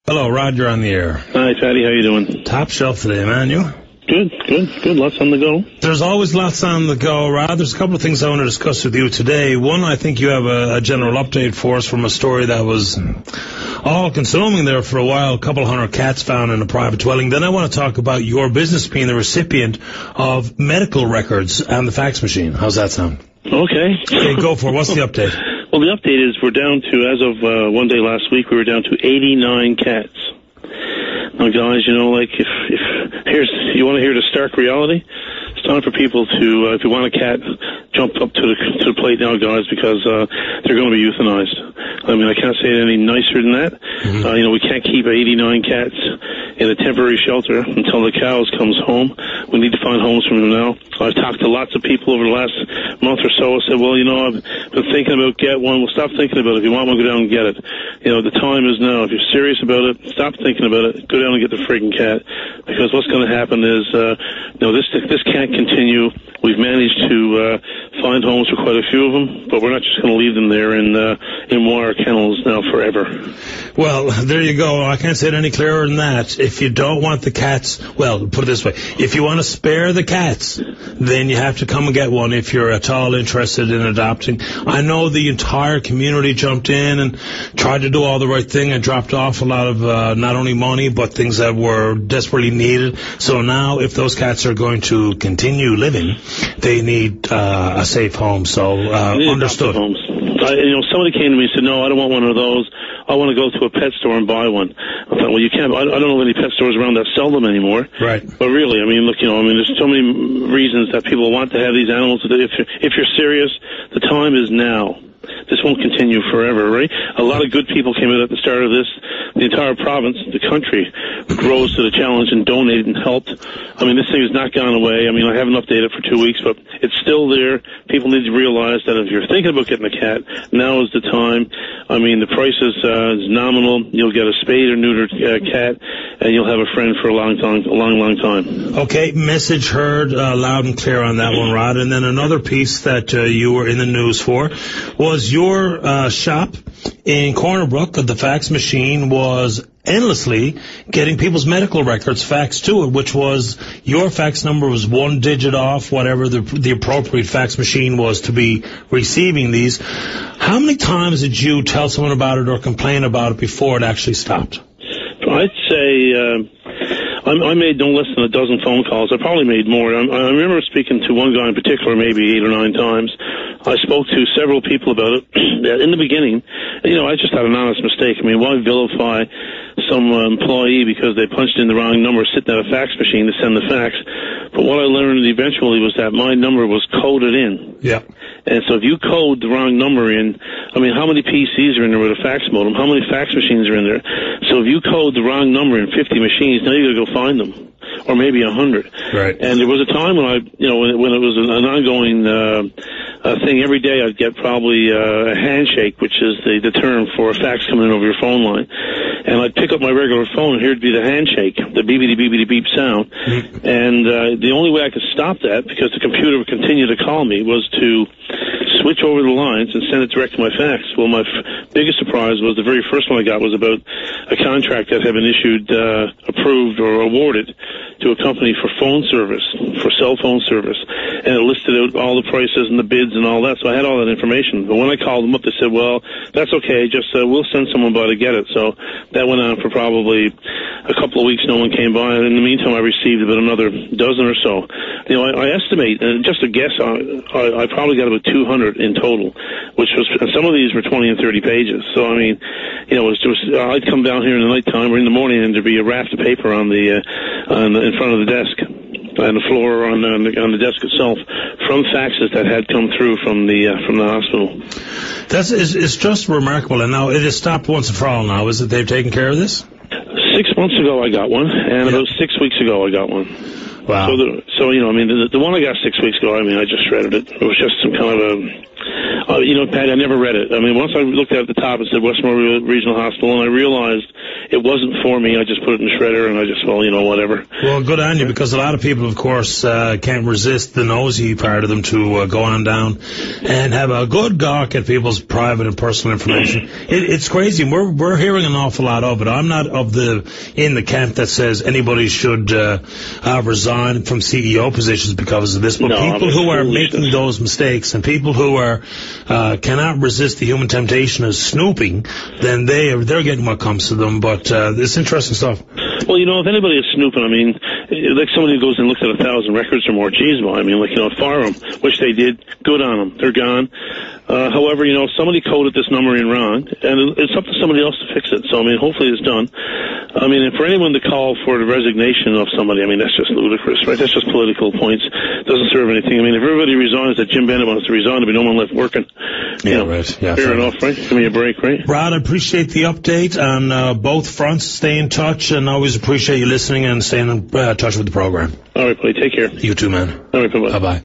Hello, Rod, you're on the air. Hi, Patty, how you doing? Top shelf today, man, you? Good. Lots on the go. There's always lots on the go, Rod. There's a couple of things I want to discuss with you today. One, I think you have a general update for us from a story that was all-consuming there for a while. A couple hundred cats found in a private dwelling. Then I want to talk about your business being the recipient of medical records and the fax machine. How's that sound? Okay, go for it. What's the update? Well, the update is we're down to, as of one day last week, we were down to 89 cats. Now, guys, you know, like, if you want to hear the stark reality, it's time for people to, if you want a cat, jump up to the plate now, guys, because they're going to be euthanized. I mean, I can't say it any nicer than that. You know, we can't keep 89 cats in a temporary shelter until the cows comes home. We need to find homes for them now. I've talked to lots of people over the last month or so. I said, well, you know, I've been thinking about get one. Well, stop thinking about it. If you want one, go down and get it. You know, the time is now. If you're serious about it, stop thinking about it. Go down and get the friggin' cat. Because what's going to happen is, you know, this can't continue. We've managed to find homes for quite a few of them, but we're not just going to leave them there in wire kennels now forever. Well, there you go. I can't say it any clearer than that. If you don't want the cats, well, put it this way, if you want to spare the cats, then you have to come and get one if you're at all interested in adopting. I know the entire community jumped in and tried to do all the right thing and dropped off a lot of not only money, but things that were desperately needed. So now, if those cats are going to continue living, they need a safe home. So understood. Homes. You know, somebody came to me and said, no, I don't want one of those. I want to go to a pet store and buy one. I thought, well, you can't. I don't know of any pet stores around that sell them anymore. Right. But really, I mean, look, you know, I mean, there's so many reasons that people want to have these animals. If you're serious, the time is now. This won't continue forever, right? A lot of good people came out at the start of this. The entire province, the country, rose to the challenge and donated and helped. I mean, this thing has not gone away. I mean, I haven't updated it for 2 weeks, but it's still there. People need to realize that if you're thinking about getting a cat, now is the time. I mean, the price is nominal. You'll get a spayed or neutered cat, and you'll have a friend for a long time. Okay, message heard loud and clear on that one, Rod. And then another piece that you were in the news for was your shop in Corner Brook. The fax machine was endlessly getting people's medical records faxed to it, which was your fax number was one digit off whatever the appropriate fax machine was to be receiving these. How many times did you tell someone about it or complain about it before it actually stopped? I'd say I made no less than a dozen phone calls. I probably made more. I remember speaking to one guy in particular maybe 8 or 9 times. I spoke to several people about it. In the beginning, you know, I just had an honest mistake. I mean, why vilify some employee because they punched in the wrong number sitting at a fax machine to send the fax? But what I learned eventually was that my number was coded in. Yeah. And so if you code the wrong number in, I mean, how many PCs are in there with a fax modem? How many fax machines are in there? So if you code the wrong number in 50 machines, now you got to go find them. Or maybe 100. Right. And there was a time when when it was an ongoing thing. Every day I'd get probably a handshake, which is the term for a fax coming in over your phone line. And I'd pick up my regular phone, and here'd be the handshake, the beepity-beepity-beep sound. Mm-hmm. And the only way I could stop that, because the computer would continue to call me, was to switch over the lines and send it direct to my fax. Well, my biggest surprise was the very first one I got was about a contract that had been issued, approved, or awarded to a company for phone service, for cell phone service. And it listed out all the prices and the bids and all that, so I had all that information. But when I called them up, they said, well, that's okay, just we'll send someone by to get it. So that went on for probably a couple of weeks. No one came by. And in the meantime, I received about another dozen or so. You know, I estimate, just a guess, I probably got about 200 in total, which was, some of these were 20 and 30 pages. So, I mean, you know, I'd come down here in the nighttime or in the morning, and there'd be a raft of paper in front of the desk, and the floor on the desk itself, from faxes that had come through from the hospital. It's just remarkable. And now it has stopped once and for all. Now, is it they've taken care of this? 6 months ago I got one, and about 6 weeks ago I got one. Wow. So you know, I mean, the one I got 6 weeks ago, I mean, I just shredded it. It was just some kind of you know, Pat, I never read it. I mean, once I looked at the top, it said Westmore Regional Hospital, and I realized it wasn't for me. I just put it in the shredder, and I just, well, whatever. Well, good on you, because a lot of people, of course, can't resist the nosy part of them to go on down and have a good gawk at people's private and personal information. It's crazy. We're hearing an awful lot of it. I'm not in the camp that says anybody should resign from CEO positions because of this, but people who are making those mistakes and people who are cannot resist the human temptation of snooping, then they're getting what comes to them. But it's interesting stuff. Well, if anybody is snooping, I mean, like somebody who goes and looks at 1,000 records or more, geez, well, I mean, fire them, which they did, good on them, they're gone. However, somebody coded this number in wrong, and it's up to somebody else to fix it. So, I mean, hopefully it's done. I mean, and for anyone to call for the resignation of somebody, I mean, that's just ludicrous, right? That's just political points. Doesn't serve anything. I mean, if everybody resigns that Jim Bennett wants to resign, there'll be no one left working. Right. Yeah, fair enough, right? Give me a break, right? Rod, I appreciate the update on both fronts. Stay in touch, and always appreciate you listening and staying in touch with the program. All right, buddy. Take care. You too, man. All right, bye-bye. Bye-bye.